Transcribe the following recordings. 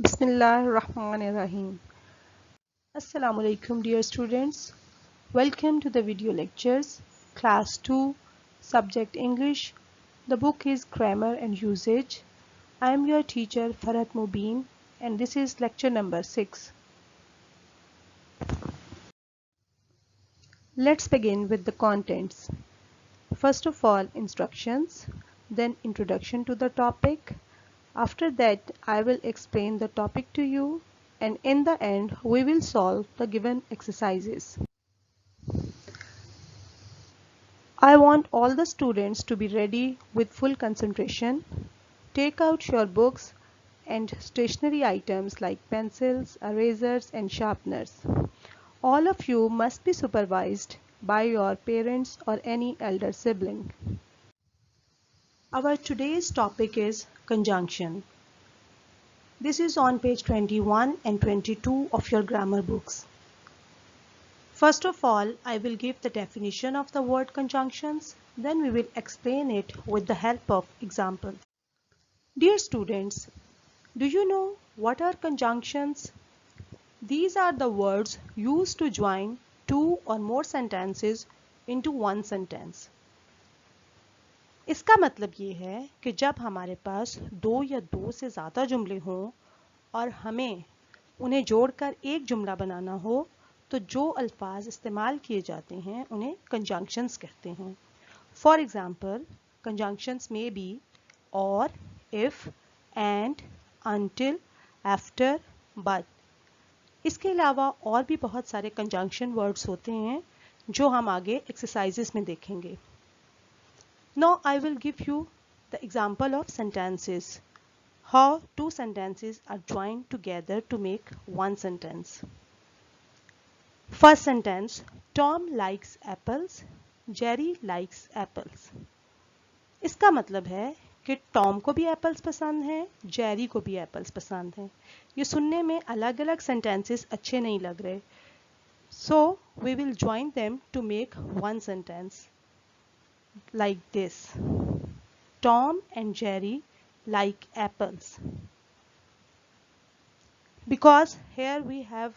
Bismillahirrahmanirrahim. Assalamu alaikum dear students. Welcome to the video lectures, class 2, subject English. The book is Grammar and Usage. I am your teacher Farhat Mubin and this is lecture number 6. Let's begin with the contents. First of all, instructions, then introduction to the topic. After that, I will explain the topic to you, and in the end, we will solve the given exercises. I want all the students to be ready with full concentration. Take out your books and stationery items like pencils, erasers, and sharpeners. All of you must be supervised by your parents or any elder sibling. Our today's topic is conjunction. This is on page 21 and 22 of your grammar books. First of all, I will give the definition of the word conjunctions, then we will explain it with the help of examples. Dear students, do you know what are conjunctions? These are the words used to join two or more sentences into one sentence. इसका मतलब ये है कि जब हमारे पास दो या दो से ज़्यादा जुमले हों और हमें उन्हें जोड़कर एक जुमला बनाना हो तो जो अल्फाज इस्तेमाल किए जाते हैं उन्हें कंजंक्शंस कहते हैं. फॉर एग्जाम्पल, कंजंक्शंस में बी और, if, and, until, after, but. इसके अलावा और भी बहुत सारे कंजंक्शन वर्ड्स होते हैं जो हम आगे एक्सरसाइजेस में देखेंगे. Now I will give you the example of sentences. How two sentences are joined together to make one sentence. First sentence, Tom likes apples, Jerry likes apples. इसका मतलब है कि टॉम को भी एप्पल्स पसंद हैं, जेरी को भी एप्पल्स पसंद हैं. ये सुनने में अलग अलग सेंटेंसेस अच्छे नहीं लग रहे. So we will join them to make one sentence. Like this, Tom and Jerry like apples. Because here we have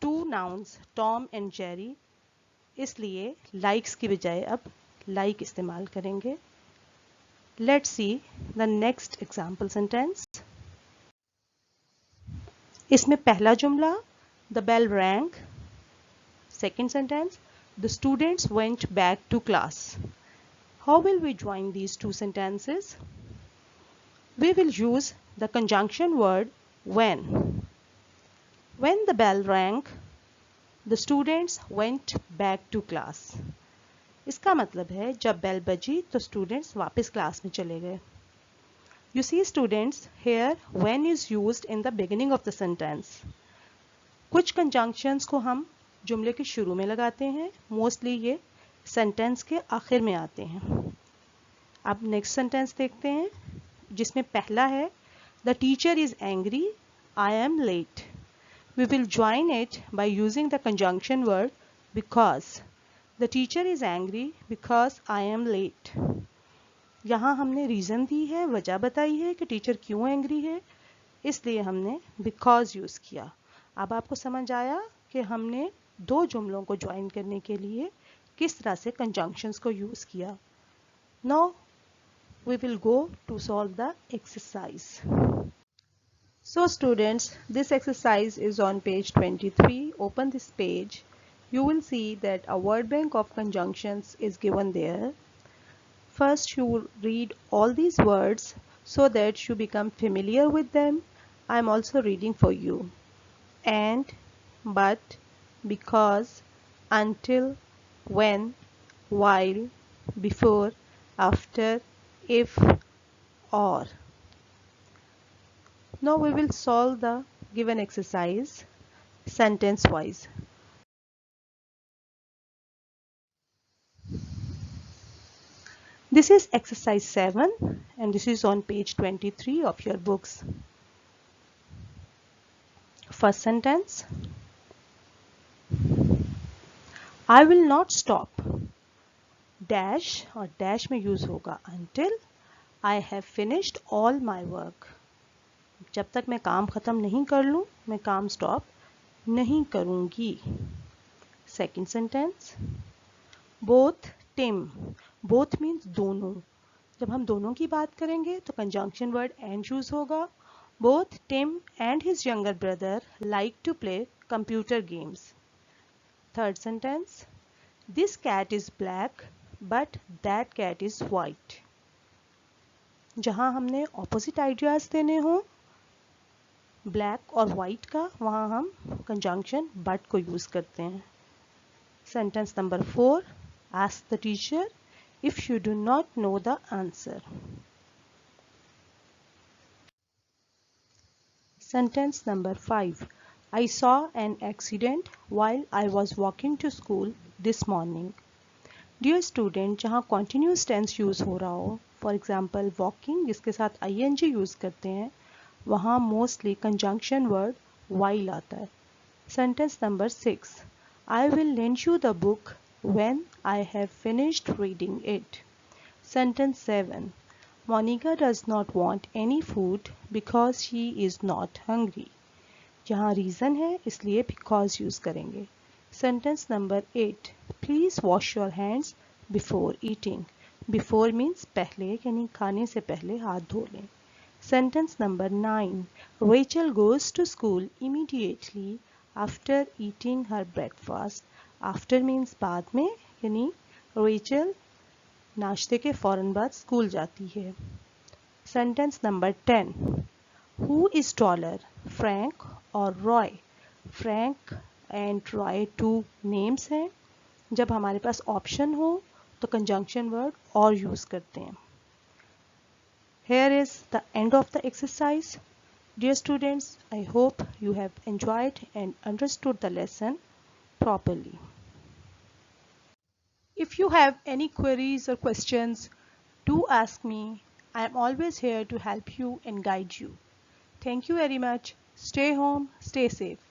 two nouns, Tom and Jerry, इसलिए likes की बजाय अब like इस्तेमाल करेंगे. Let's see the next example sentence. इसमें पहला जुमला, the bell rang. Second sentence, the students went back to class. How will we join these two sentences? We will use the conjunction word when. When the bell rang, the students went back to class. इसका मतलब है जब bell बजी तो students वापस class में चले गए. You see students, here when is used in the beginning of the sentence. कुछ conjunctions को हम जुमले के शुरू में लगाते हैं, मोस्टली ये सेंटेंस के आखिर में आते हैं. अब नेक्स्ट सेंटेंस देखते हैं जिसमें पहला है the teacher is angry, I am late. We will join it by using the conjunction word because. The teacher is angry because I am late. यहाँ हमने रीज़न दी है, वजह बताई है कि टीचर क्यों एंग्री है, इसलिए हमने बिकॉज यूज़ किया. अब आपको समझ आया कि हमने दो जुमलों को ज्वाइन करने के लिए किस तरह से कंजंक्शंस को यूज़ किया. Now we will go to solve the exercise. So students, this exercise is on page 23. Open this page. You will see that a word bank of conjunctions is given there. First you read all these words so that you become familiar with them. I am also reading for you. And, but, because, until, when, while, before, after, if, or. Now we will solve the given exercise sentence wise. This is exercise 7 and this is on page 23 of your books. First sentence, I will not stop. Dash और dash में use होगा until I have finished all my work. जब तक मैं काम ख़त्म नहीं कर लूँ मैं काम स्टॉप नहीं करूँगी। Second sentence, both Tim. Both means दोनों। जब हम दोनों की बात करेंगे तो कंजंक्शन वर्ड एंड यूज होगा। Both Tim and his younger brother like to play computer games. Third sentence, this cat is black but that cat is white. जहां हमने ऑपोजिट आइडियाज देने हो ब्लैक और वाइट का, वहां हम कंजंक्शन बट को यूज करते हैं। Sentence number 4, ask the teacher if you do not know the answer. Sentence number 5. I saw an accident while I was walking to school this morning. Dear student, जहाँ continuous tense use हो रहा हो, for example walking जिसके साथ ing use करते हैं, वहाँ mostly conjunction word while आता है. Sentence number 6. I will lend you the book when I have finished reading it. Sentence 7. Monica does not want any food because she is not hungry. यहाँ reason है इसलिए because use करेंगे. Sentence number 8. Please wash your hands before eating. Before means पहले, यानी खाने से पहले हाथ धो लें. Sentence number 9. Rachel goes to school immediately after eating her breakfast. After means बाद में, यानी Rachel नाश्ते के फ़ौरन बाद स्कूल जाती है. Sentence number 10. Who is taller, Frank और Roy? Frank and Roy 2 names हैं. जब हमारे पास ऑप्शन हो तो कंजंक्शन वर्ड और यूज़ करते हैं. Here is the end of the exercise. Dear students, I hope you have enjoyed and understood the lesson properly. If you have any queries or questions, do ask me. I am always here to help you and guide you. Thank you very much. Stay home, stay safe.